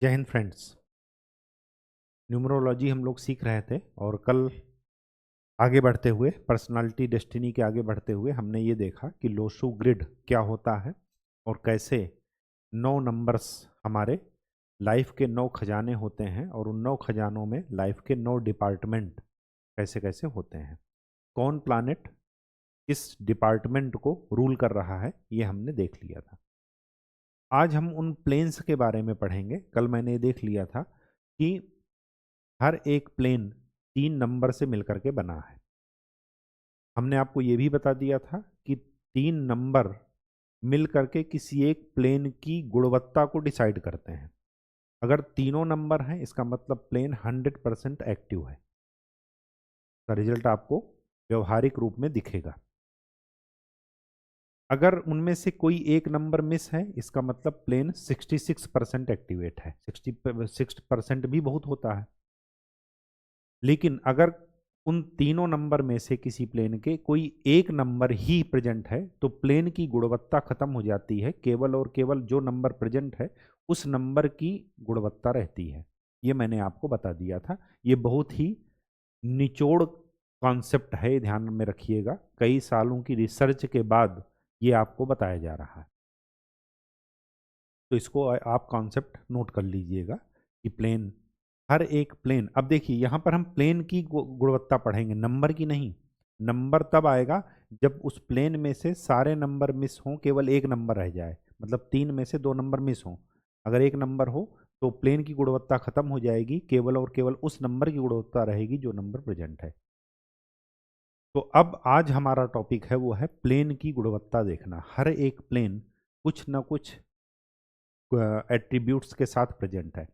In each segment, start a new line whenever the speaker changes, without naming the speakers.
जय Hind friends. Numerology हम लोग सीख रहे थे और कल आगे बढ़ते हुए पर्सनालिटी डेस्टिनी के आगे बढ़ते हुए हमने ये देखा कि लोशो ग्रिड क्या होता है और कैसे 9 नंबर्स हमारे लाइफ के 9 खजाने होते हैं और उन 9 खजानों में लाइफ के 9 डिपार्टमेंट कैसे कैसे होते हैं, कौन प्लानेट किस डिपार्टमेंट को रूल कर रहा है, ये हमने देख लिया था। आज हम उन प्लेन्स के बारे में पढ़ेंगे। कल मैंने ये देख लिया था कि हर एक प्लेन 3 नंबर से मिलकर के बना है। हमने आपको ये भी बता दिया था कि 3 नंबर मिल करके किसी एक प्लेन की गुणवत्ता को डिसाइड करते हैं। अगर तीनों नंबर हैं इसका मतलब प्लेन 100% एक्टिव है। का रिजल्ट आपको व्यवहारिक रूप में दिखेगा। अगर उनमें से कोई एक नंबर मिस है इसका मतलब प्लेन 66% एक्टिवेट है। 66% भी बहुत होता है। लेकिन अगर उन तीनों नंबर में से किसी प्लेन के कोई एक नंबर ही प्रेजेंट है तो प्लेन की गुणवत्ता खत्म हो जाती है। केवल और केवल जो नंबर प्रेजेंट है उस नंबर की गुणवत्ता रहती है। ये मैंने आपको बता दिया था। ये बहुत ही निचोड़ कॉन्सेप्ट है, ध्यान में रखिएगा। कई सालों की रिसर्च के बाद ये आपको बताया जा रहा है, तो इसको आप कॉन्सेप्ट नोट कर लीजिएगा कि प्लेन, हर एक प्लेन। अब देखिए यहाँ पर हम प्लेन की गुणवत्ता पढ़ेंगे, नंबर की नहीं। नंबर तब आएगा जब उस प्लेन में से सारे नंबर मिस हों, केवल एक नंबर रह जाए, मतलब 3 में से 2 नंबर मिस हों। अगर एक नंबर हो तो प्लेन की गुणवत्ता खत्म हो जाएगी, केवल और केवल उस नंबर की गुणवत्ता रहेगी जो नंबर प्रेजेंट है। तो अब आज हमारा टॉपिक है वो है प्लेन की गुणवत्ता देखना। हर एक प्लेन कुछ ना कुछ एट्रीब्यूट्स के साथ प्रेजेंट है।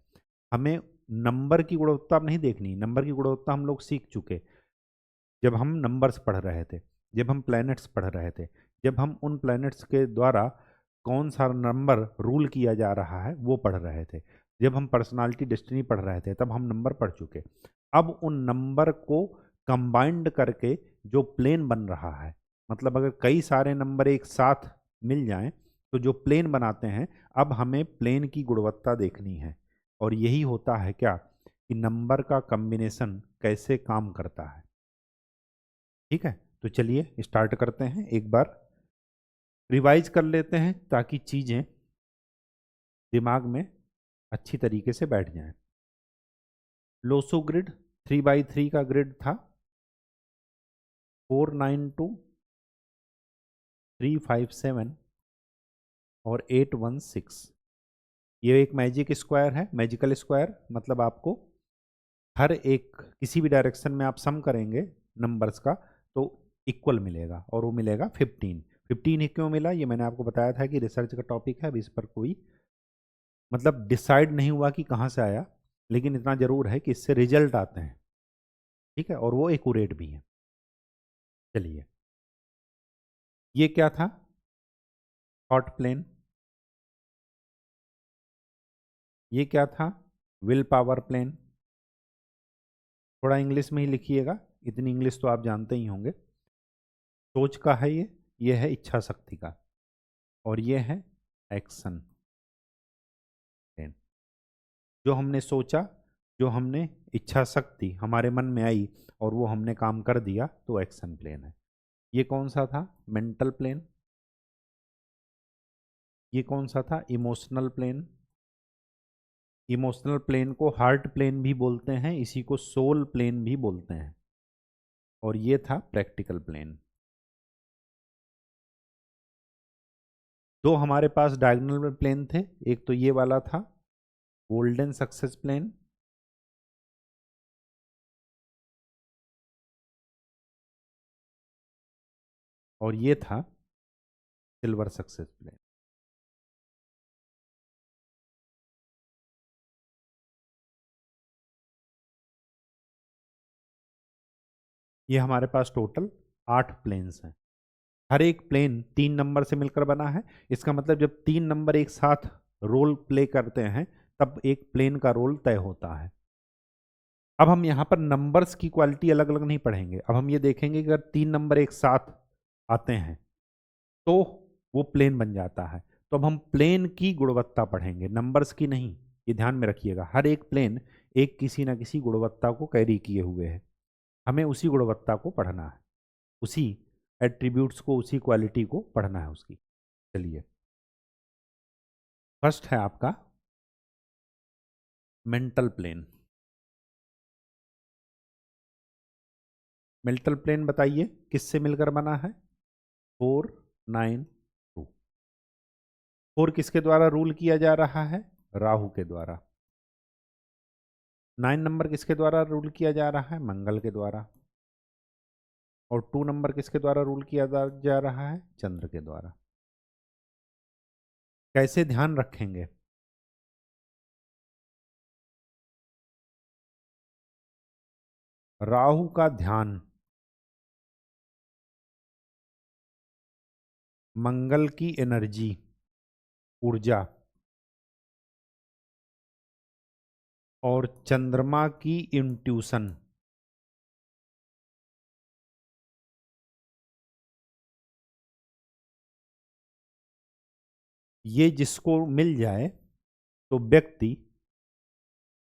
हमें नंबर की गुणवत्ता अब नहीं देखनी। नंबर की गुणवत्ता हम लोग सीख चुके जब हम नंबर्स पढ़ रहे थे, जब हम प्लैनेट्स पढ़ रहे थे, जब हम उन प्लैनेट्स के द्वारा कौन सा नंबर रूल किया जा रहा है वो पढ़ रहे थे। जब हम पर्सनालिटी डेस्टिनी पढ़ रहे थे तब हम नंबर पढ़ चुके। अब उन नंबर को कंबाइंड करके जो प्लेन बन रहा है, मतलब अगर कई सारे नंबर एक साथ मिल जाएं तो जो प्लेन बनाते हैं, अब हमें प्लेन की गुणवत्ता देखनी है। और यही होता है क्या कि नंबर का कॉम्बिनेशन कैसे काम करता है। ठीक है, तो चलिए स्टार्ट करते हैं। एक बार रिवाइज कर लेते हैं ताकि चीज़ें दिमाग में अच्छी तरीके से बैठ जाएं। लोसो ग्रिड 3x3 का ग्रिड था। 492, 357 और 816। ये एक मैजिक स्क्वायर है। मैजिकल स्क्वायर मतलब आपको हर एक किसी भी डायरेक्शन में आप सम करेंगे नंबर्स का तो इक्वल मिलेगा, और वो मिलेगा 15। 15 ही क्यों मिला ये मैंने आपको बताया था कि रिसर्च का टॉपिक है। अभी इस पर कोई मतलब डिसाइड नहीं हुआ कि कहाँ से आया, लेकिन इतना जरूर है कि इससे रिजल्ट आते हैं। ठीक है, और वो एक्यूरेट भी है। चलिए, ये क्या था? Thought plane. ये क्या था? Will power plane. थोड़ा इंग्लिश में ही लिखिएगा, इतनी इंग्लिश तो आप जानते ही होंगे। सोच का है ये है इच्छा शक्ति का, और ये है एक्शन प्लेन। जो हमने सोचा, जो हमने इच्छा शक्ति हमारे मन में आई और वो हमने काम कर दिया तो एक्शन प्लेन है। ये कौन सा था? Mental plane. ये कौन सा था? Emotional plane. इमोशनल प्लेन को हार्ट प्लेन भी बोलते हैं, इसी को सोल प्लेन भी बोलते हैं। और ये था प्रैक्टिकल प्लेन। दो हमारे पास डायगोनल प्लेन थे। एक तो ये वाला था गोल्डन सक्सेस प्लेन, और ये था सिल्वर सक्सेस प्लेन। ये हमारे पास टोटल 8 प्लेन्स हैं। हर एक प्लेन 3 नंबर से मिलकर बना है। इसका मतलब जब 3 नंबर एक साथ रोल प्ले करते हैं तब एक प्लेन का रोल तय होता है। अब हम यहाँ पर नंबर्स की क्वालिटी अलग अलग नहीं पढ़ेंगे। अब हम ये देखेंगे कि अगर 3 नंबर एक साथ आते हैं तो वो प्लेन बन जाता है। तो अब हम प्लेन की गुणवत्ता पढ़ेंगे, नंबर्स की नहीं। ये ध्यान में रखिएगा, हर एक प्लेन एक किसी न किसी गुणवत्ता को कैरी किए हुए है। हमें उसी गुणवत्ता को पढ़ना है, उसी एट्रीब्यूट्स को, उसी क्वालिटी को पढ़ना है उसकी। चलिए, फर्स्ट है आपका मेंटल प्लेन। मेंटल प्लेन बताइए किससे मिलकर बना है? 492। 4 किसके द्वारा रूल किया जा रहा है? राहु के द्वारा। 9 नंबर किसके द्वारा रूल किया जा रहा है? मंगल के द्वारा। और 2 नंबर किसके द्वारा रूल किया जा रहा है? चंद्र के द्वारा। कैसे ध्यान रखेंगे? राहु का ध्यान मंगल की एनर्जी, ऊर्जा, और चंद्रमा की इंट्यूशन, ये जिसको मिल जाए तो व्यक्ति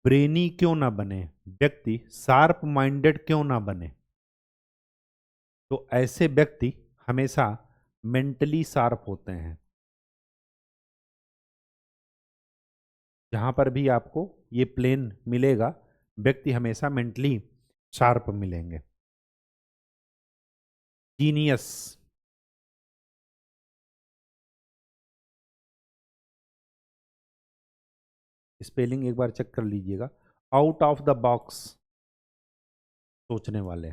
ब्रेनी क्यों ना बने, व्यक्ति शार्प माइंडेड क्यों ना बने, तो ऐसे व्यक्ति हमेशा मेंटली शार्प होते हैं। जहां पर भी आपको ये प्लेन मिलेगा, व्यक्ति हमेशा मेंटली शार्प मिलेंगे। जीनियस, स्पेलिंग एक बार चेक कर लीजिएगा। आउट ऑफ द बॉक्स, सोचने वाले,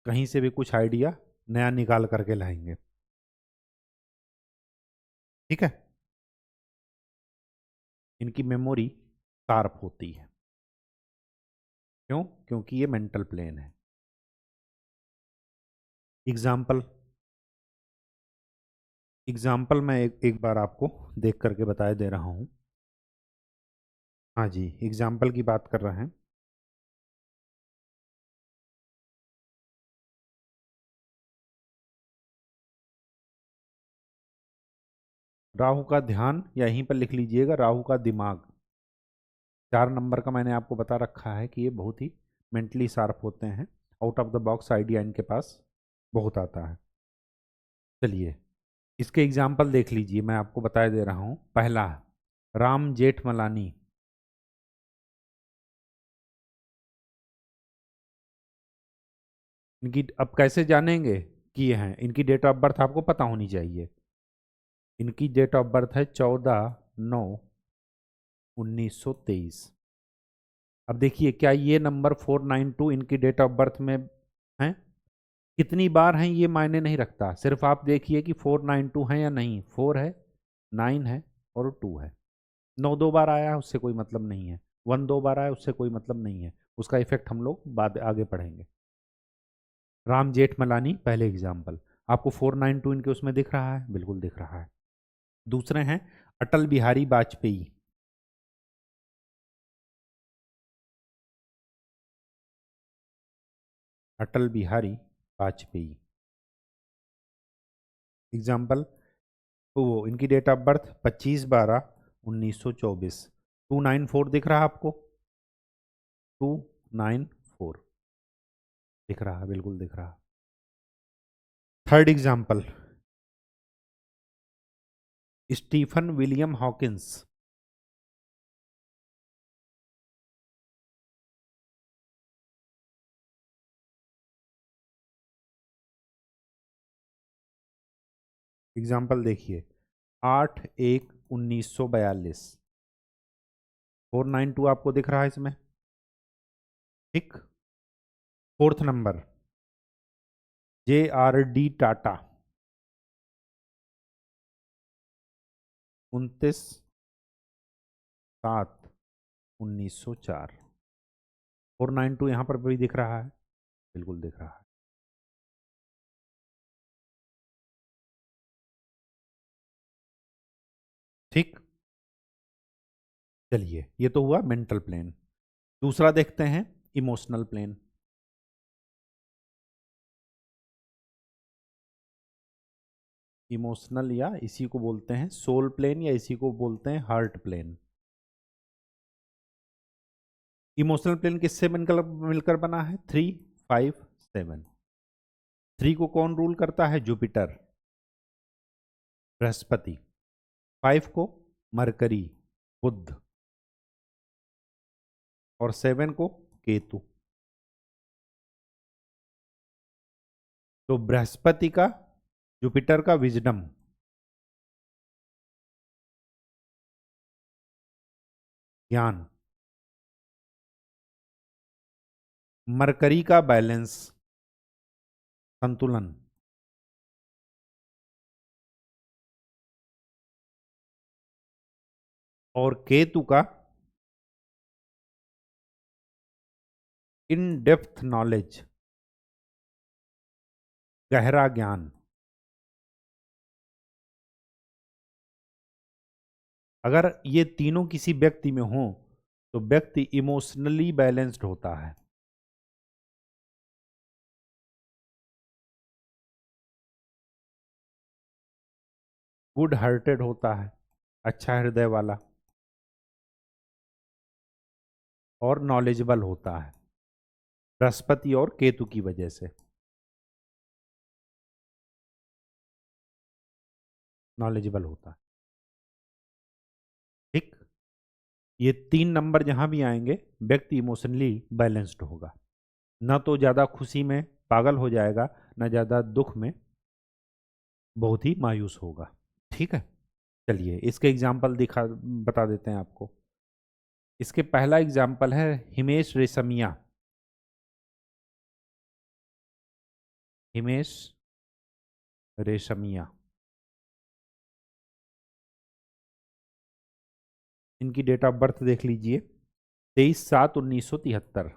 कहीं से भी कुछ आइडिया नया निकाल करके लाएंगे। ठीक है, इनकी मेमोरी शार्प होती है। क्यों? क्योंकि ये मेंटल प्लेन है। एग्जाम्पल, मैं एक बार आपको देख करके बता दे रहा हूं। हाँ जी, एग्जाम्पल की बात कर रहे हैं। राहु का ध्यान यहीं पर लिख लीजिएगा, राहु का दिमाग। 4 नंबर का मैंने आपको बता रखा है कि ये बहुत ही मेंटली शार्प होते हैं। Out of the box idea इनके पास बहुत आता है। चलिए, इसके एग्जाम्पल देख लीजिए, मैं आपको बता दे रहा हूँ। पहला, राम जेठमलानी। इनकी अब कैसे जानेंगे कि ये हैं? इनकी डेट ऑफ बर्थ आपको पता होनी चाहिए। इनकी डेट ऑफ बर्थ है 14/9/1923। अब देखिए, क्या ये नंबर 492 इनकी डेट ऑफ बर्थ में है? कितनी बार हैं ये मायने नहीं रखता, सिर्फ आप देखिए कि 492 है या नहीं। 4 है, 9 है, और 2 है। 9 2 बार आया है उससे कोई मतलब नहीं है, 1 2 बार आया उससे कोई मतलब नहीं है। उसका इफेक्ट हम लोग बाद आगे पढ़ेंगे। राम जेठमलानी पहले एग्जाम्पल। आपको 492 इनके उसमें दिख रहा है? बिल्कुल दिख रहा है। दूसरे हैं अटल बिहारी वाजपेयी। अटल बिहारी वाजपेयी एग्जाम्पल। तो वो इनकी डेट ऑफ बर्थ 25/12/1924। 294 दिख रहा है आपको? 294 दिख रहा है, बिल्कुल दिख रहा है। Third example, Stephen William Hawkins. Example देखिए, 8/1/1942। 492 आपको दिख रहा है इसमें? ठीक। Fourth number, JRD Tata. 29/7/1904। 492 यहाँ पर भी दिख रहा है? बिल्कुल दिख रहा है। ठीक। चलिए, ये तो हुआ मेंटल प्लेन। दूसरा देखते हैं, इमोशनल प्लेन। इमोशनल, या इसी को बोलते हैं सोल प्लेन, या इसी को बोलते हैं हार्ट प्लेन। इमोशनल प्लेन किससे मिलकर मिलकर बना है? 3, 5, 7। 3 को कौन रूल करता है? जुपिटर, बृहस्पति। 5 को मरकरी, बुध। और 7 को केतु। तो बृहस्पति का, जुपिटर का विजडम, ज्ञान। मरकरी का बैलेंस, संतुलन। और केतु का इन डेप्थ नॉलेज, गहरा ज्ञान। अगर ये तीनों किसी व्यक्ति में हो तो व्यक्ति इमोशनली बैलेंस्ड होता है। गुड हार्टेड होता है, अच्छा हृदय वाला, और नॉलेजेबल होता है, बृहस्पति और केतु की वजह से नॉलेजेबल होता है। ठीक, ये 3 नंबर जहां भी आएंगे व्यक्ति इमोशनली बैलेंस्ड होगा। न तो ज्यादा खुशी में पागल हो जाएगा, न ज्यादा दुख में बहुत ही मायूस होगा। ठीक है, चलिए इसके एग्जाम्पल दिखा बता देते हैं आपको। इसके पहला एग्जाम्पल है हिमेश रेशमिया। हिमेश रेशमिया, इनकी डेट ऑफ बर्थ देख लीजिए, 23/7/1973।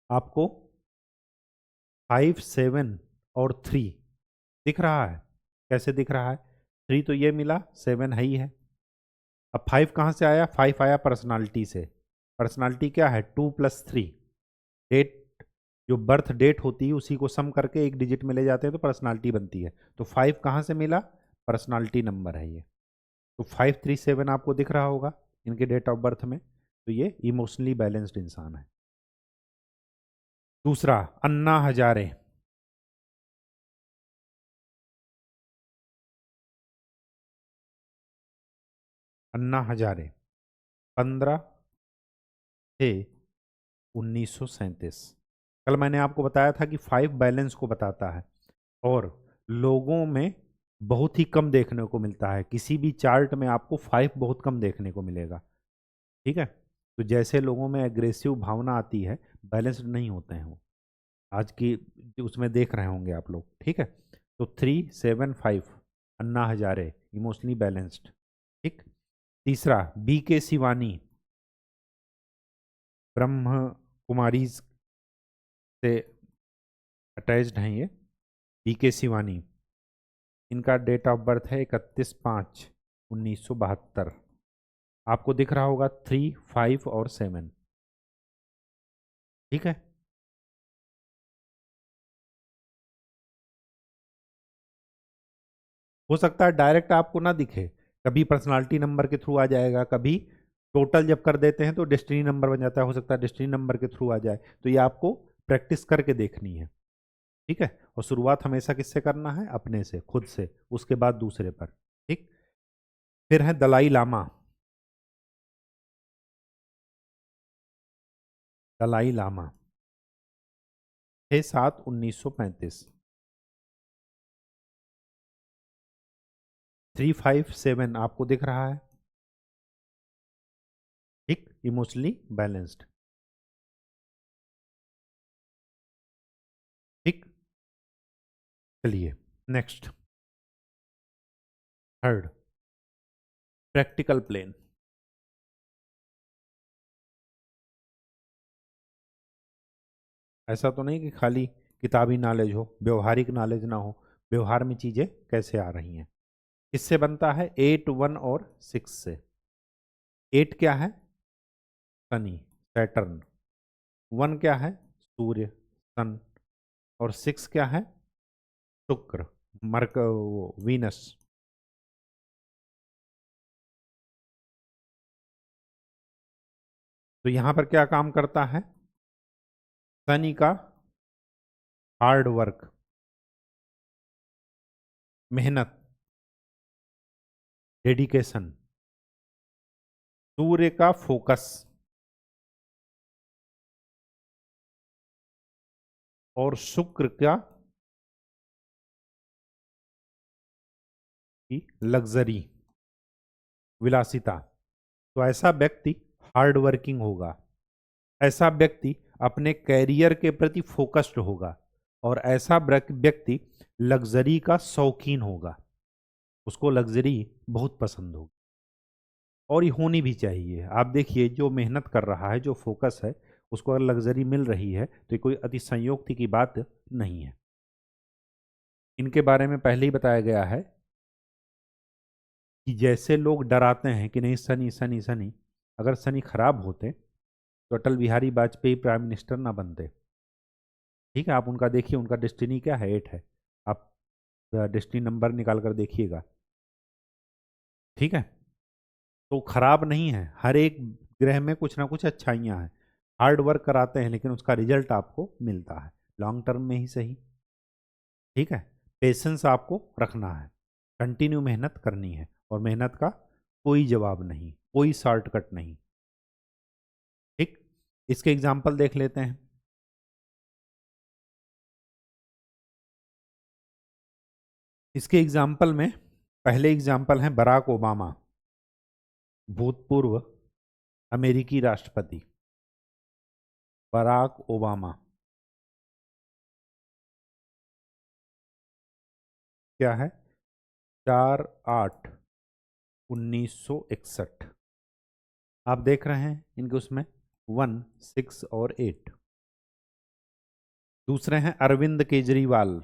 आपको 5, 7 और 3 दिख रहा है? कैसे दिख रहा है? 3 तो ये मिला, 7 है ही है। अब 5 कहाँ से आया? 5 आया पर्सनालिटी से। पर्सनालिटी क्या है? 2 + 3। डेट, जो बर्थ डेट होती है उसी को सम करके एक डिजिट में ले जाते हैं तो पर्सनालिटी बनती है। तो 5 कहाँ से मिला? पर्सनालिटी नंबर है ये। तो 537 आपको दिख रहा होगा इनके डेट ऑफ बर्थ में। तो ये इमोशनली बैलेंस्ड इंसान है। दूसरा, अन्ना हजारे। अन्ना हजारे 15/6/1937। कल मैंने आपको बताया था कि 5 बैलेंस को बताता है और लोगों में बहुत ही कम देखने को मिलता है। किसी भी चार्ट में आपको 5 बहुत कम देखने को मिलेगा। ठीक है, तो जैसे लोगों में एग्रेसिव भावना आती है, बैलेंस्ड नहीं होते हैं वो। आज की उसमें देख रहे होंगे आप लोग। ठीक है, तो 3, 7, 5 अन्ना हजारे इमोशनली बैलेंस्ड। ठीक। तीसरा, B.K. शिवानी, ब्रह्म कुमारी से अटैच्ड हैं ये। B.K. शिवानी, इनका डेट ऑफ बर्थ है 31/5/1972। आपको दिख रहा होगा 3, 5 और 7। ठीक है, हो सकता है डायरेक्ट आपको ना दिखे, कभी पर्सनालिटी नंबर के थ्रू आ जाएगा, कभी टोटल जब कर देते हैं तो डेस्टिनी नंबर बन जाता है, हो सकता है डेस्टिनी नंबर के थ्रू आ जाए। तो ये आपको प्रैक्टिस करके देखनी है। ठीक है, और शुरुआत हमेशा किससे करना है? अपने से, खुद से, उसके बाद दूसरे पर। ठीक। फिर है दलाई लामा। दलाई लामा 6/7/1935। 3, 5, 7 आपको दिख रहा है? ठीक, इमोशनली बैलेंस्ड। ठीक, चलिए नेक्स्ट, थर्ड, प्रैक्टिकल प्लेन। ऐसा तो नहीं कि खाली किताबी नॉलेज हो, व्यवहारिक नॉलेज ना हो। व्यवहार में चीजें कैसे आ रही हैं? किससे बनता है? 8, 1 और 6 से। 8 क्या है? शनि, सैटर्न। 1 क्या है? सूर्य, सन। और 6 क्या है? शुक्र, वीनस। तो यहां पर क्या काम करता है? शनि का हार्ड वर्क, मेहनत, डेडिकेशन, सूर्य का फोकस और शुक्र का लग्जरी, विलासिता। तो ऐसा व्यक्ति हार्ड वर्किंग होगा, ऐसा व्यक्ति अपने कैरियर के प्रति फोकस्ड होगा, और ऐसा व्यक्ति लग्जरी का शौकीन होगा। उसको लग्जरी बहुत पसंद होगी, और ये होनी भी चाहिए। आप देखिए, जो मेहनत कर रहा है, जो फोकस है, उसको अगर लग्जरी मिल रही है तो ये कोई अतिशयोक्ति की बात नहीं है। इनके बारे में पहले ही बताया गया है कि जैसे लोग डराते हैं कि नहीं शनि शनि शनि, अगर शनि खराब होते तो अटल बिहारी वाजपेयी प्राइम मिनिस्टर ना बनते। ठीक है, आप उनका देखिए, उनका डेस्टिनी क्या है? 8 है। आप डेस्टिनी नंबर निकाल कर देखिएगा। ठीक है, तो खराब नहीं है, हर एक ग्रह में कुछ ना कुछ अच्छाइयाँ हैं। हार्ड वर्क कराते हैं लेकिन उसका रिजल्ट आपको मिलता है, लॉन्ग टर्म में ही सही। ठीक है, पेशेंस आपको रखना है, कंटिन्यू मेहनत करनी है, और मेहनत का कोई जवाब नहीं, कोई शॉर्टकट नहीं। ठीक, इसके एग्जाम्पल देख लेते हैं। इसके एग्जाम्पल में पहले एग्जाम्पल है बराक ओबामा, भूतपूर्व अमेरिकी राष्ट्रपति बराक ओबामा। क्या है? 4/8/1961। आप देख रहे हैं इनके उसमें 1, 6 और 8। दूसरे हैं अरविंद केजरीवाल,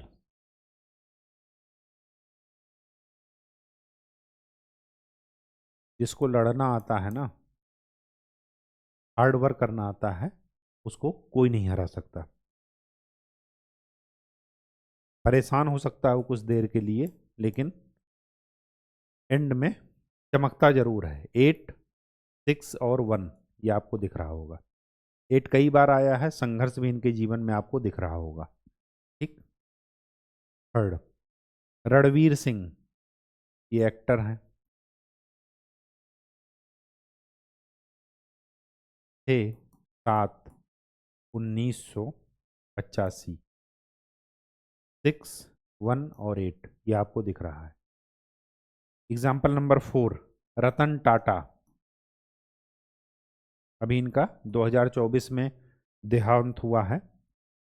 जिसको लड़ना आता है ना, हार्ड वर्क करना आता है, उसको कोई नहीं हरा सकता। परेशान हो सकता है वो कुछ देर के लिए, लेकिन एंड में चमकता जरूर है। 8, 6 और 1, ये आपको दिख रहा होगा। 8 कई बार आया है, संघर्ष भी इनके जीवन में आपको दिख रहा होगा। ठीक, थर्ड रणवीर सिंह, ये एक्टर हैं, थे 7/1985। 6, 1 और 8 ये आपको दिख रहा है। Example number 4, Ratan Tata. अभी इनका 2024 में देहांत हुआ है,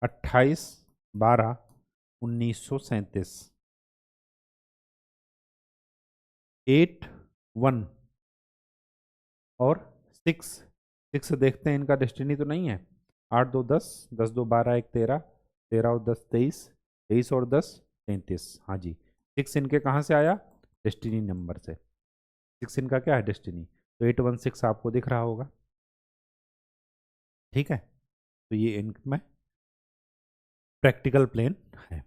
28/12/1937। 8, 1 और 6, 6 देखते हैं, इनका डेस्टिनी तो नहीं है। 8 2 10, 10 2 12 1 13, 13 और 10 23, 23 और 10 33। हाँ जी, 6 इनके कहाँ से आया? डेस्टिनी नंबर से। 6 इनका क्या है? डेस्टिनी। तो 816 आपको दिख रहा होगा। ठीक है, तो ये इनमें प्रैक्टिकल प्लेन है,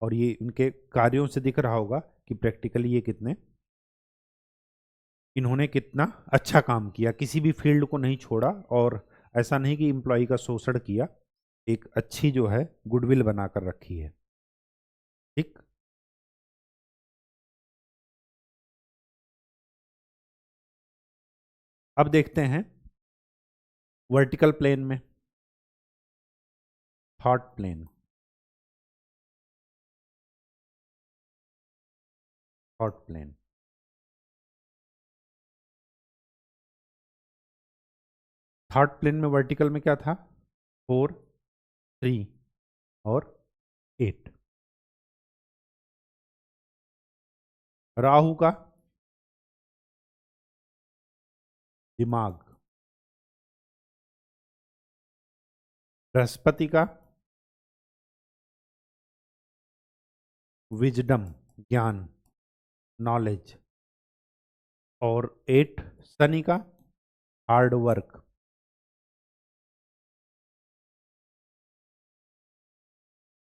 और ये इनके कार्यों से दिख रहा होगा कि प्रैक्टिकली ये कितने, इन्होंने कितना अच्छा काम किया, किसी भी फील्ड को नहीं छोड़ा, और ऐसा नहीं कि एम्प्लॉय का शोषण किया, एक अच्छी जो है गुडविल बनाकर रखी है। ठीक, अब देखते हैं वर्टिकल प्लेन में, thought plane. Thought plane, thought plane में वर्टिकल में क्या था? 4, 3 और 8। राहु का दिमाग, बृहस्पति का विजडम, ज्ञान, नॉलेज, और 8 शनि का हार्ड वर्क।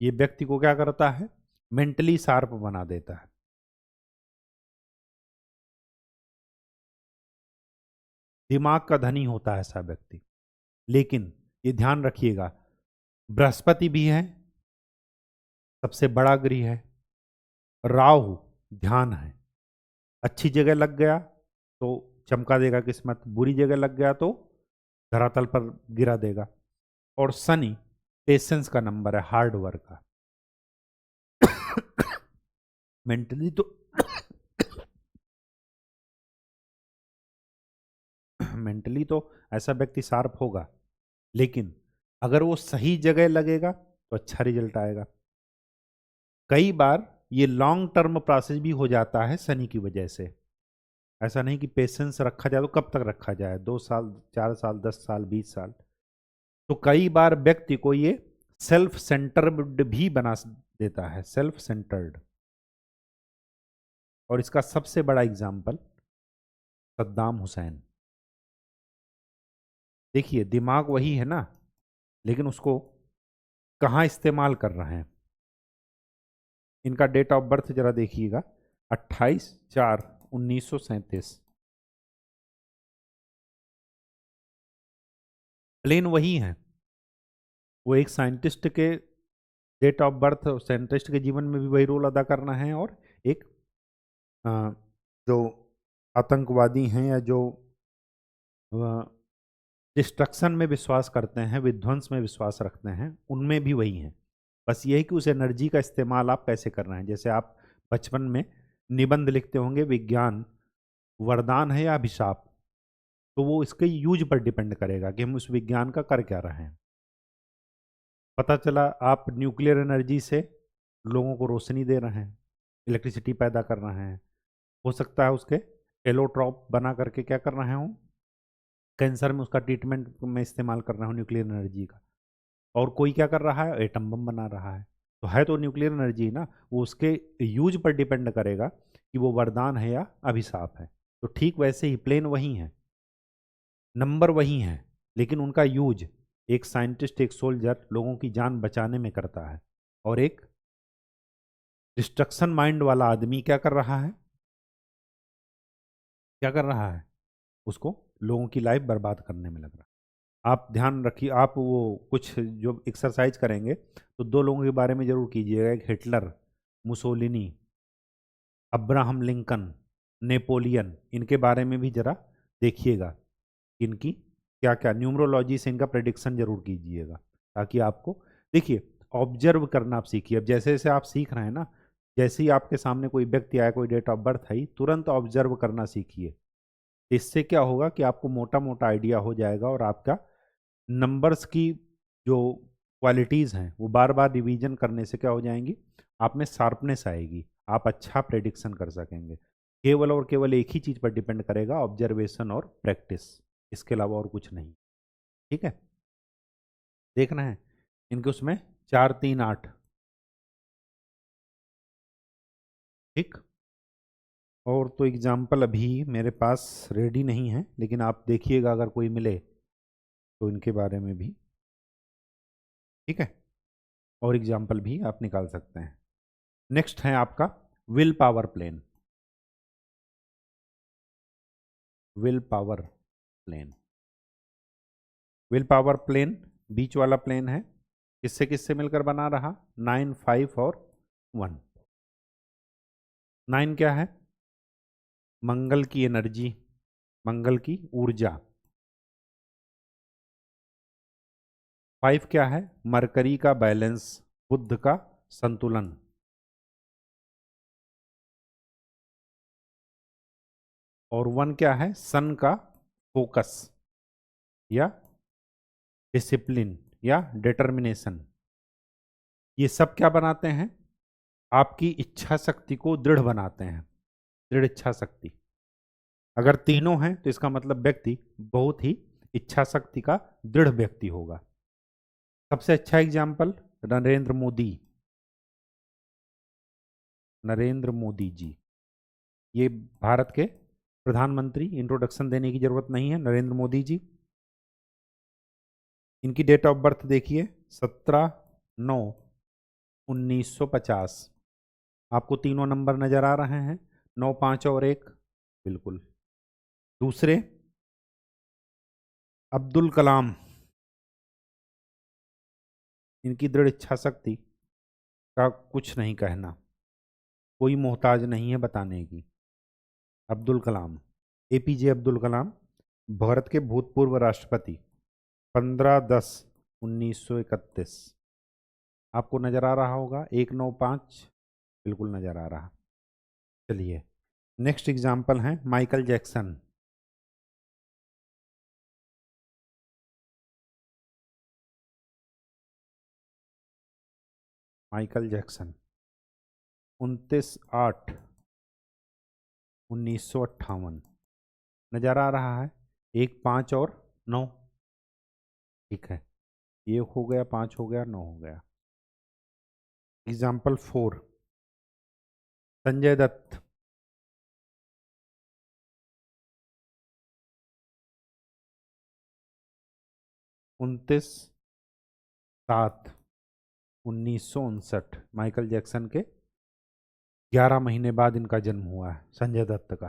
ये व्यक्ति को क्या करता है? मेंटली शार्प बना देता है। दिमाग का धनी होता है ऐसा व्यक्ति। लेकिन ये ध्यान रखिएगा, बृहस्पति भी है, सबसे बड़ा गृह है, राहु ध्यान है, अच्छी जगह लग गया तो चमका देगा किस्मत, बुरी जगह लग गया तो धरातल पर गिरा देगा। और शनि पेशेंस का नंबर है, हार्ड वर्क का। मेंटली तो मेंटली तो ऐसा व्यक्ति शार्प होगा, लेकिन अगर वो सही जगह लगेगा तो अच्छा रिजल्ट आएगा। कई बार ये लॉन्ग टर्म प्रोसेस भी हो जाता है शनि की वजह से। ऐसा नहीं कि पेशेंस रखा जाए तो कब तक रखा जाए, 2 साल, 4 साल, 10 साल, 20 साल। तो कई बार व्यक्ति को ये सेल्फ सेंटर्ड भी बना देता है, सेल्फ सेंटर्ड। और इसका सबसे बड़ा एग्जाम्पल सद्दाम हुसैन। देखिए दिमाग वही है ना, लेकिन उसको कहाँ इस्तेमाल कर रहे हैं। इनका डेट ऑफ बर्थ जरा देखिएगा, 28/4/1937। प्लेन वही है, वो एक साइंटिस्ट के डेट ऑफ बर्थ, साइंटिस्ट के जीवन में भी वही रोल अदा करना है, और एक जो आतंकवादी हैं या जो डिस्ट्रक्शन में विश्वास करते हैं, विध्वंस में विश्वास रखते हैं, उनमें भी वही है। बस यही कि उस एनर्जी का इस्तेमाल आप कैसे कर रहे हैं। जैसे आप बचपन में निबंध लिखते होंगे, विज्ञान वरदान है या अभिशाप, तो वो इसके यूज पर डिपेंड करेगा कि हम उस विज्ञान का कर क्या रहे हैं। पता चला आप न्यूक्लियर एनर्जी से लोगों को रोशनी दे रहे हैं, इलेक्ट्रिसिटी पैदा कर रहे हैं। हो सकता है उसके एलोट्रॉप बना करके क्या कर रहे हो, कैंसर में उसका ट्रीटमेंट में इस्तेमाल कर रहे हो न्यूक्लियर एनर्जी का। और कोई क्या कर रहा है, एटम बम बना रहा है। तो है तो न्यूक्लियर एनर्जी ना, वो उसके यूज पर डिपेंड करेगा कि वो वरदान है या अभिशाप है। तो ठीक वैसे ही प्लेन वही है, नंबर वही है, लेकिन उनका यूज एक साइंटिस्ट, एक सोल्जर लोगों की जान बचाने में करता है, और एक डिस्ट्रक्शन माइंड वाला आदमी क्या कर रहा है, क्या कर रहा है, उसको लोगों की लाइफ बर्बाद करने में लग रहा है। आप ध्यान रखिए, आप वो कुछ जो एक्सरसाइज करेंगे तो 2 लोगों के बारे में जरूर कीजिएगा, एक Hitler, Mussolini, Abraham Lincoln, Napoleon. इनके बारे में भी जरा देखिएगा, इनकी क्या क्या न्यूमरोलॉजी से इनका प्रेडिक्शन जरूर कीजिएगा, ताकि आपको देखिए ऑब्जर्व करना आप सीखिए। अब जैसे जैसे आप सीख रहे हैं ना, जैसे ही आपके सामने कोई व्यक्ति आया, कोई डेट ऑफ बर्थ है, तुरंत ऑब्जर्व करना सीखिए। इससे क्या होगा कि आपको मोटा मोटा आइडिया हो जाएगा, और आपका नंबर्स की जो क्वालिटीज़ हैं वो बार बार रिवीजन करने से क्या हो जाएंगी, आप में शार्पनेस आएगी, आप अच्छा प्रेडिक्शन कर सकेंगे। केवल और केवल एक ही चीज़ पर डिपेंड करेगा, ऑब्जर्वेशन और प्रैक्टिस, इसके अलावा और कुछ नहीं। ठीक है, देखना है इनके उसमें 4, 3, 8। ठीक, और तो एग्जाम्पल अभी मेरे पास रेडी नहीं है, लेकिन आप देखिएगा अगर कोई मिले तो इनके बारे में भी, ठीक है, और एग्जाम्पल भी आप निकाल सकते हैं। नेक्स्ट है आपका will power plain. Will power plain, will power plain बीच वाला प्लेन है, किससे किससे मिलकर बना रहा, 9, 5 और 1। 9 क्या है, मंगल की एनर्जी, मंगल की ऊर्जा। 5 क्या है, मरकरी का बैलेंस, बुध का संतुलन। और 1 क्या है, सन का फोकस या डिसिप्लिन या डिटर्मिनेशन। ये सब क्या बनाते हैं, आपकी इच्छा शक्ति को दृढ़ बनाते हैं, दृढ़ इच्छा शक्ति। अगर तीनों हैं तो इसका मतलब व्यक्ति बहुत ही इच्छा शक्ति का दृढ़ व्यक्ति होगा। सबसे अच्छा एग्जाम्पल नरेंद्र मोदी, नरेंद्र मोदी जी, ये भारत के प्रधानमंत्री, इंट्रोडक्शन देने की जरूरत नहीं है, नरेंद्र मोदी जी। इनकी डेट ऑफ बर्थ देखिए, 17/9/1950। आपको तीनों नंबर नजर आ रहे हैं, 9, 5 और 1, बिल्कुल। दूसरे अब्दुल कलाम, इनकी दृढ़ इच्छा शक्ति का कुछ नहीं कहना, कोई मोहताज नहीं है बताने की। अब्दुल कलाम, एपीजे अब्दुल कलाम, भारत के भूतपूर्व राष्ट्रपति, 15/10/1931। आपको नजर आ रहा होगा 195, बिल्कुल नजर आ रहा। चलिए नेक्स्ट एग्जाम्पल है माइकल जैक्सन। Michael Jackson 29/8/1958। नजर आ रहा है 1, 5 और 9। ठीक है, ये हो गया, 5 हो गया, 9 हो गया। Example 4, Sanjay Dutt. 29/7/1959। Michael Jackson के 11 महीने बाद इनका जन्म हुआ है, संजय दत्त का।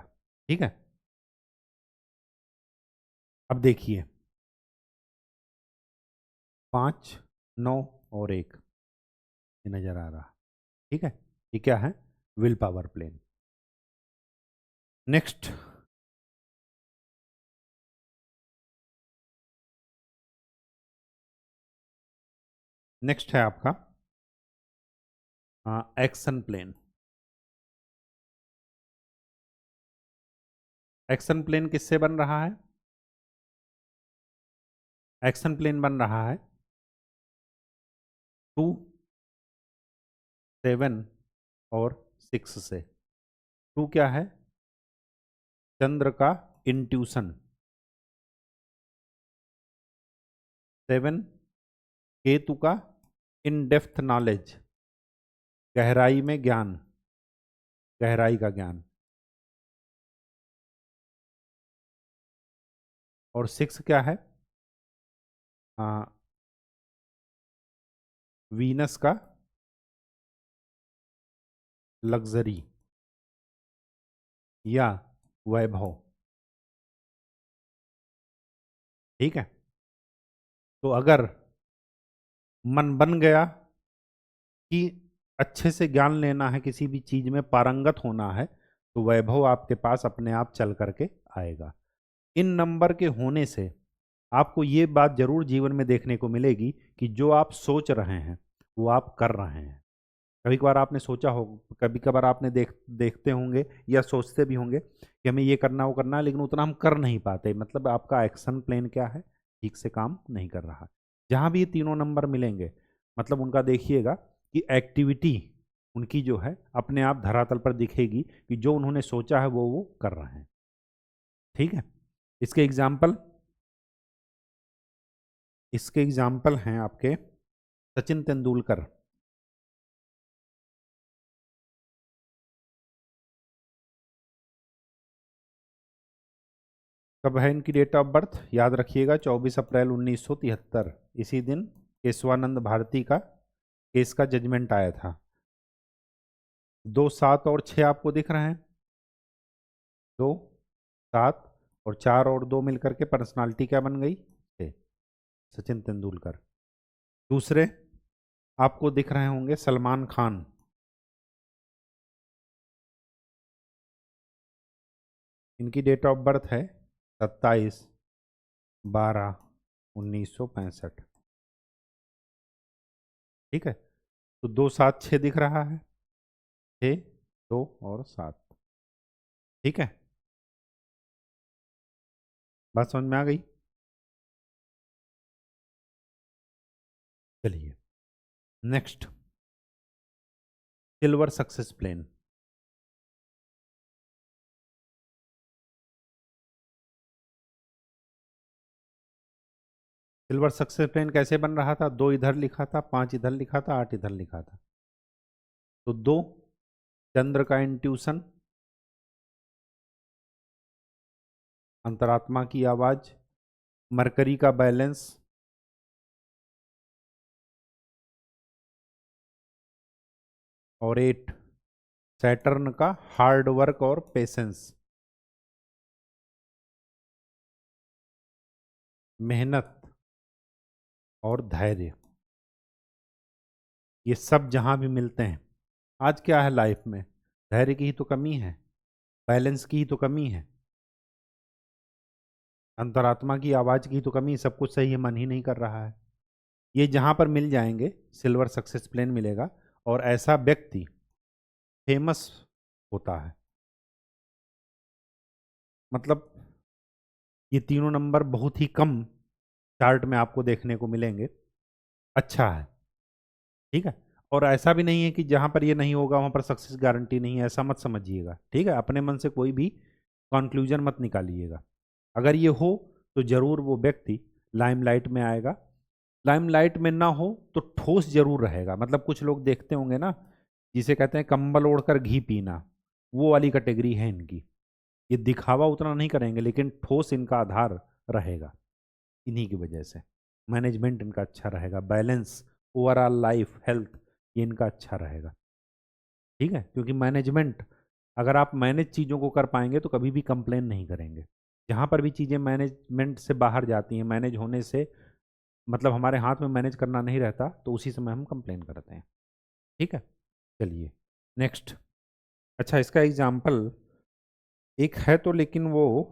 ठीक है, अब देखिए 5, 9 और 1 ये नजर आ रहा। ठीक है, ये क्या है? Will power plane. Next, next है आपका एक्शन प्लेन। एक्शन प्लेन किससे बन रहा है? एक्शन प्लेन बन रहा है 2, 7 और 6 से। 2 क्या है? चंद्र का इंट्यूशन। 7 केतु का इन डेप्थ नॉलेज, गहराई में ज्ञान, गहराई का ज्ञान। और 6 क्या है? वीनस का लग्जरी या वैभव। ठीक है, तो अगर मन बन गया कि अच्छे से ज्ञान लेना है, किसी भी चीज में पारंगत होना है, तो वैभव आपके पास अपने आप चल करके आएगा। इन नंबर के होने से आपको ये बात जरूर जीवन में देखने को मिलेगी कि जो आप सोच रहे हैं वो आप कर रहे हैं। कभी कभार आपने सोचा हो, कभी कभार आपने देखते होंगे या सोचते भी होंगे कि हमें ये करना वो करना है, लेकिन उतना हम कर नहीं पाते, मतलब आपका एक्शन प्लान क्या है? ठीक से काम नहीं कर रहा। जहां भी ये तीनों नंबर मिलेंगे, मतलब उनका देखिएगा कि एक्टिविटी उनकी जो है अपने आप धरातल पर दिखेगी कि जो उन्होंने सोचा है वो कर रहे हैं। ठीक है, इसके एग्जाम्पल, इसके एग्जाम्पल हैं आपके सचिन तेंदुलकर। कब है इनकी डेट ऑफ बर्थ? याद रखिएगा 24 अप्रैल 1973। इसी दिन केशवानंद भारती का केस का जजमेंट आया था। 2, 7 और 6 आपको दिख रहे हैं? 2, 7 और 4 और 2 मिलकर के पर्सनालिटी क्या बन गई? 6, सचिन तेंदुलकर। दूसरे आपको दिख रहे होंगे सलमान खान। इनकी डेट ऑफ बर्थ है 27/12/1965। ठीक है, तो 2, 7, 6 दिख रहा है, 6, 2 और 7। ठीक है, बात समझ में आ गई? चलिए next, silver success plane. Silver success plane कैसे बन रहा था? 2 इधर लिखा था, 5 इधर लिखा था, 8 इधर लिखा था। तो 2 चंद्र का इंट्यूशन, अंतरात्मा की आवाज, मरकरी का बैलेंस, और 8 सैटर्न का हार्ड वर्क और पेशेंस, मेहनत और धैर्य। ये सब जहाँ भी मिलते हैं, आज क्या है लाइफ में, धैर्य की ही तो कमी है, बैलेंस की ही तो कमी है, अंतरात्मा की आवाज़ की ही तो कमी, सब कुछ सही है, मन ही नहीं कर रहा है। ये जहाँ पर मिल जाएंगे सिल्वर सक्सेस प्लेन मिलेगा, और ऐसा व्यक्ति फेमस होता है। मतलब ये तीनों नंबर बहुत ही कम चार्ट में आपको देखने को मिलेंगे। अच्छा है, ठीक है। और ऐसा भी नहीं है कि जहां पर ये नहीं होगा वहां पर सक्सेस गारंटी नहीं है, ऐसा मत समझिएगा, ठीक है। अपने मन से कोई भी कंक्लूजन मत निकालिएगा। अगर ये हो तो जरूर वो व्यक्ति लाइमलाइट में आएगा, लाइमलाइट में ना हो तो ठोस जरूर रहेगा। मतलब कुछ लोग देखते होंगे ना, जिसे कहते हैं कंबल ओढ़कर घी पीना, वो वाली कैटेगरी है इनकी। ये दिखावा उतना नहीं करेंगे लेकिन ठोस इनका आधार रहेगा। इन्हीं की वजह से मैनेजमेंट इनका अच्छा रहेगा, बैलेंस, ओवरऑल लाइफ हेल्थ, ये इनका अच्छा रहेगा, ठीक है। क्योंकि मैनेजमेंट, अगर आप मैनेज चीज़ों को कर पाएंगे तो कभी भी कंप्लेन नहीं करेंगे। जहाँ पर भी चीज़ें मैनेजमेंट से बाहर जाती हैं, मैनेज होने से मतलब हमारे हाथ में मैनेज करना नहीं रहता, तो उसी समय हम कंप्लेन करते हैं, ठीक है। चलिए नेक्स्ट। अच्छा, इसका एग्जाम्पल एक है तो, लेकिन वो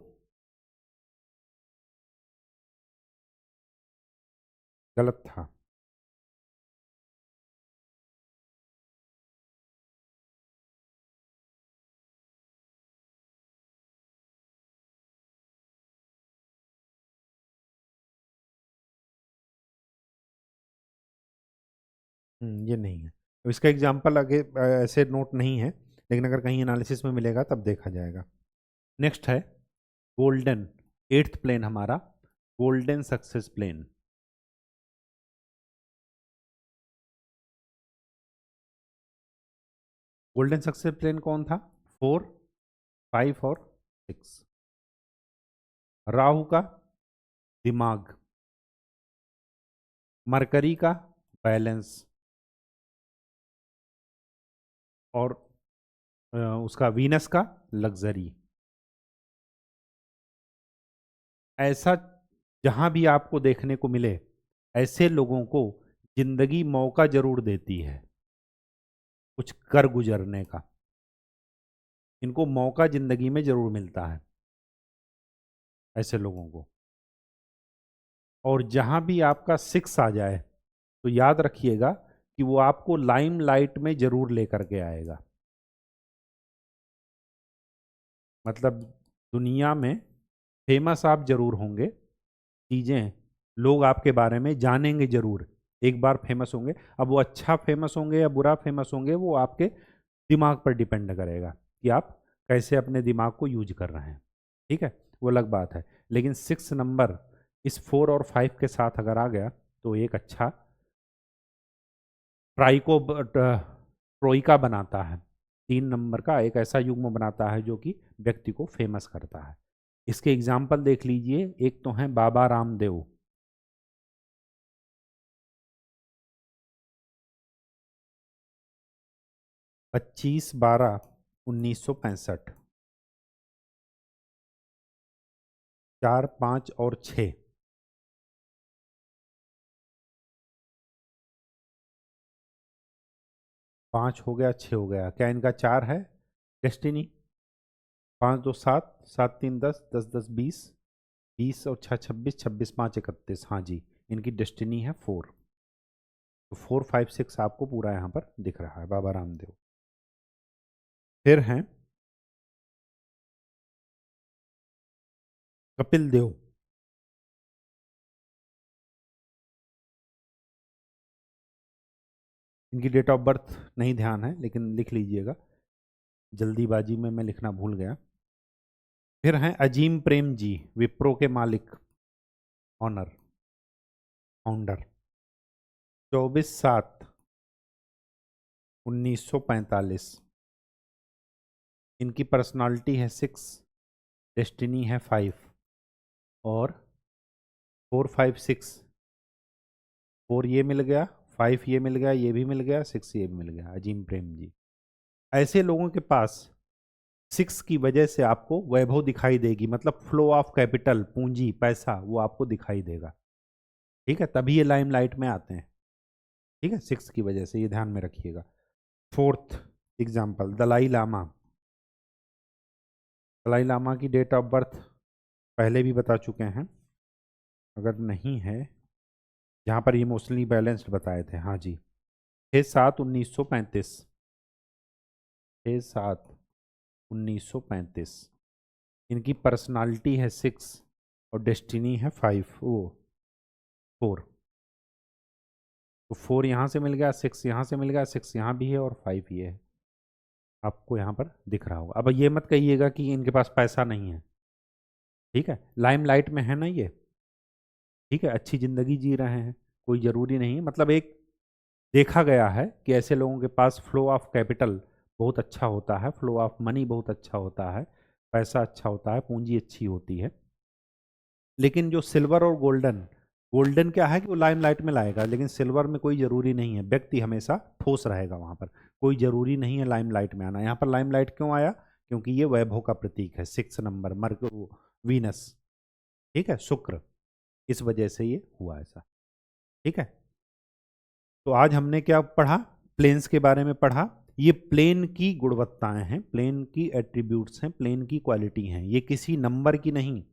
गलत था। ये नहीं है। तो इसका एग्जाम्पल आगे ऐसे नोट नहीं है, लेकिन अगर कहीं एनालिसिस में मिलेगा तब देखा जाएगा। नेक्स्ट है गोल्डन, एट्थ प्लेन हमारा, golden success plane. Golden success plane कौन था? 4, 5 और 6। राहु का दिमाग, मरकरी का बैलेंस, और उसका वीनस का लग्जरी। ऐसा जहां भी आपको देखने को मिले, ऐसे लोगों को जिंदगी मौका जरूर देती है कुछ कर गुजरने का। इनको मौका जिंदगी में जरूर मिलता है ऐसे लोगों को। और जहां भी आपका 6 आ जाए तो याद रखिएगा कि वो आपको लाइम लाइट में जरूर लेकर के आएगा। मतलब दुनिया में फेमस आप जरूर होंगे, चीजें लोग आपके बारे में जानेंगे जरूर, एक बार फेमस होंगे। अब वो अच्छा फेमस होंगे या बुरा फेमस होंगे, वो आपके दिमाग पर डिपेंड करेगा कि आप कैसे अपने दिमाग को यूज कर रहे हैं, ठीक है। वो अलग बात है। लेकिन 6 नंबर इस 4 और 5 के साथ अगर आ गया तो एक अच्छा ट्राइको ट्रोइका बनाता है। 3 नंबर का एक ऐसा युग्म बनाता है जो कि व्यक्ति को फेमस करता है। इसके एग्जाम्पल देख लीजिए, एक तो हैं बाबा रामदेव। 25/12/1965, 4, 5 और 6। 5 हो गया, 6 हो गया, क्या इनका 4 है? डेस्टिनी। 5 2 7, 7 3 10, 10 10 20, 20 और 6 26, 26 5 31, हाँ जी, इनकी डेस्टिनी है 4। तो 4 5 6 आपको पूरा यहाँ पर दिख रहा है बाबा रामदेव। फिर हैं कपिल देव। इनकी डेट ऑफ बर्थ नहीं ध्यान है, लेकिन लिख लीजिएगा, जल्दीबाजी में मैं लिखना भूल गया। फिर हैं अजीम प्रेम जी, विप्रो के मालिक, ऑनर, फाउंडर। 24/7/1945। इनकी पर्सनालिटी है 6, डेस्टिनी है 5, और 4 5 6, 4 ये मिल गया, 5 ये मिल गया, ये भी मिल गया, 6 ये भी मिल गया, अजीम प्रेम जी। ऐसे लोगों के पास 6 की वजह से आपको वैभव दिखाई देगी, मतलब फ्लो ऑफ कैपिटल, पूंजी पैसा, वो आपको दिखाई देगा, ठीक है। तभी ये लाइमलाइट में आते हैं। ठीक है, 6 की वजह से, ये ध्यान में रखिएगा। Fourth example, Dalai Lama. दलाई लामा की डेट ऑफ बर्थ पहले भी बता चुके हैं, अगर नहीं है, जहाँ पर इमोशनली बैलेंस्ड बताए थे, हाँ जी, 6/7/1935, 6/7/1935। इनकी पर्सनालिटी है 6 और डेस्टिनी है 5, ओ 4। तो 4 यहाँ से मिल गया, 6 यहाँ से मिल गया, 6 यहाँ भी है और 5 ये है, आपको यहाँ पर दिख रहा होगा। अब ये मत कहिएगा कि इनके पास पैसा नहीं है, ठीक है, लाइमलाइट में है ना ये, ठीक है, अच्छी ज़िंदगी जी रहे हैं, कोई ज़रूरी नहीं है, मतलब एक देखा गया है कि ऐसे लोगों के पास फ्लो ऑफ कैपिटल बहुत अच्छा होता है, फ्लो ऑफ मनी बहुत अच्छा होता है, पैसा अच्छा होता है, पूंजी अच्छी होती है। लेकिन जो सिल्वर और गोल्डन, गोल्डन क्या है कि वो लाइमलाइट में लाएगा, लेकिन सिल्वर में कोई ज़रूरी नहीं है, व्यक्ति हमेशा ठोस रहेगा वहाँ पर, कोई ज़रूरी नहीं है लाइमलाइट में आना। यहाँ पर लाइमलाइट क्यों आया? क्योंकि ये वैभव का प्रतीक है, 6 नंबर, वीनस, ठीक है, शुक्र, इस वजह से ये हुआ ऐसा, ठीक है। तो आज हमने क्या पढ़ा? प्लेन्स के बारे में पढ़ा। ये प्लेन की गुणवत्ताएं हैं, प्लेन की एट्रीब्यूट्स हैं, प्लेन की क्वालिटी हैं, ये किसी नंबर की नहीं।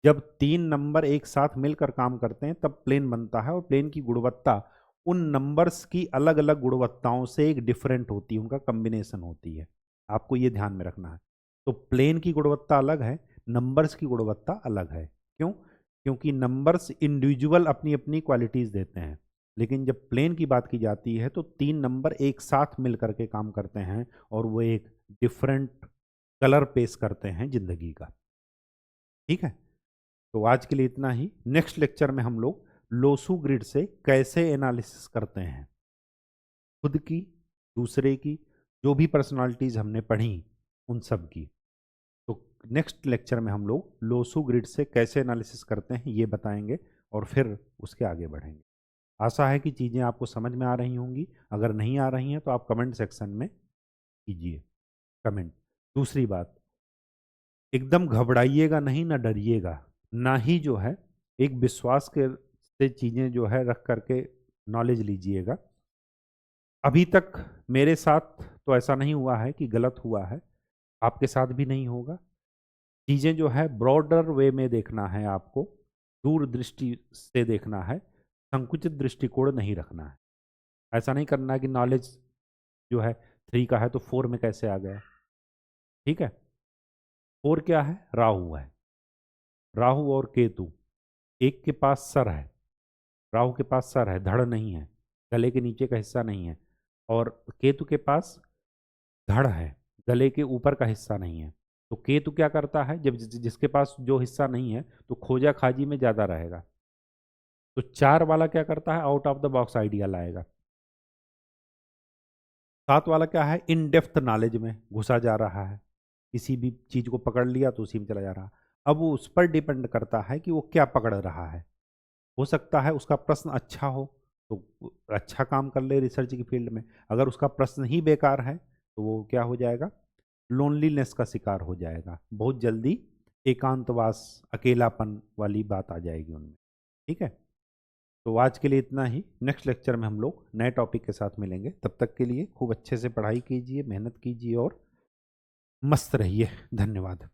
जब 3 नंबर एक साथ मिलकर काम करते हैं तब प्लेन बनता है, और प्लेन की गुणवत्ता उन नंबर्स की अलग अलग गुणवत्ताओं से एक डिफरेंट होती है, उनका कॉम्बिनेशन होती है, आपको ये ध्यान में रखना है। तो प्लेन की गुणवत्ता अलग है, नंबर्स की गुणवत्ता अलग है। क्यों? क्योंकि नंबर्स इंडिविजुअल अपनी अपनी क्वालिटीज देते हैं, लेकिन जब प्लेन की बात की जाती है तो 3 नंबर एक साथ मिल करके काम करते हैं और वो एक डिफरेंट कलर पेश करते हैं जिंदगी का, ठीक है। तो आज के लिए इतना ही। नेक्स्ट लेक्चर में हम लोग लोसू ग्रिड से कैसे एनालिसिस करते हैं, खुद की, दूसरे की, जो भी पर्सनालिटीज हमने पढ़ी उन सब की। तो नेक्स्ट लेक्चर में हम लोग लोसू ग्रिड से कैसे एनालिसिस करते हैं ये बताएंगे और फिर उसके आगे बढ़ेंगे। आशा है कि चीज़ें आपको समझ में आ रही होंगी, अगर नहीं आ रही हैं तो आप कमेंट सेक्शन में कीजिए कमेंट। दूसरी बात, एकदम घबराइएगा नहीं, ना डरिएगा, ना ही जो है एक विश्वास के से चीज़ें जो है रख करके नॉलेज लीजिएगा। अभी तक मेरे साथ तो ऐसा नहीं हुआ है कि गलत हुआ है, आपके साथ भी नहीं होगा। चीज़ें जो है ब्रॉडर वे में देखना है आपको, दूरदृष्टि से देखना है, संकुचित दृष्टिकोण नहीं रखना है। ऐसा नहीं करना है कि नॉलेज जो है 3 का है तो 4 में कैसे आ गया, ठीक है। 4 क्या है? राहु है, राहु और केतु, एक के पास सर है, राहु के पास सर है, धड़ नहीं है, गले के नीचे का हिस्सा नहीं है, और केतु के पास धड़ है, गले के ऊपर का हिस्सा नहीं है। तो केतु क्या करता है, जब जिसके पास जो हिस्सा नहीं है तो खोजा खाजी में ज्यादा रहेगा। तो 4 वाला क्या करता है, out of the box idea लाएगा। 7 वाला क्या है, इन डेप्थ नॉलेज में घुसा जा रहा है, किसी भी चीज को पकड़ लिया तो उसी में चला जा रहा। अब वो उस पर डिपेंड करता है कि वो क्या पकड़ रहा है। हो सकता है उसका प्रश्न अच्छा हो तो अच्छा काम कर ले रिसर्च की फील्ड में, अगर उसका प्रश्न ही बेकार है तो वो क्या हो जाएगा, लोनलीनेस का शिकार हो जाएगा, बहुत जल्दी एकांतवास, अकेलापन वाली बात आ जाएगी उनमें, ठीक है। तो आज के लिए इतना ही। नेक्स्ट लेक्चर में हम लोग नए टॉपिक के साथ मिलेंगे, तब तक के लिए खूब अच्छे से पढ़ाई कीजिए, मेहनत कीजिए और मस्त रहिए। धन्यवाद।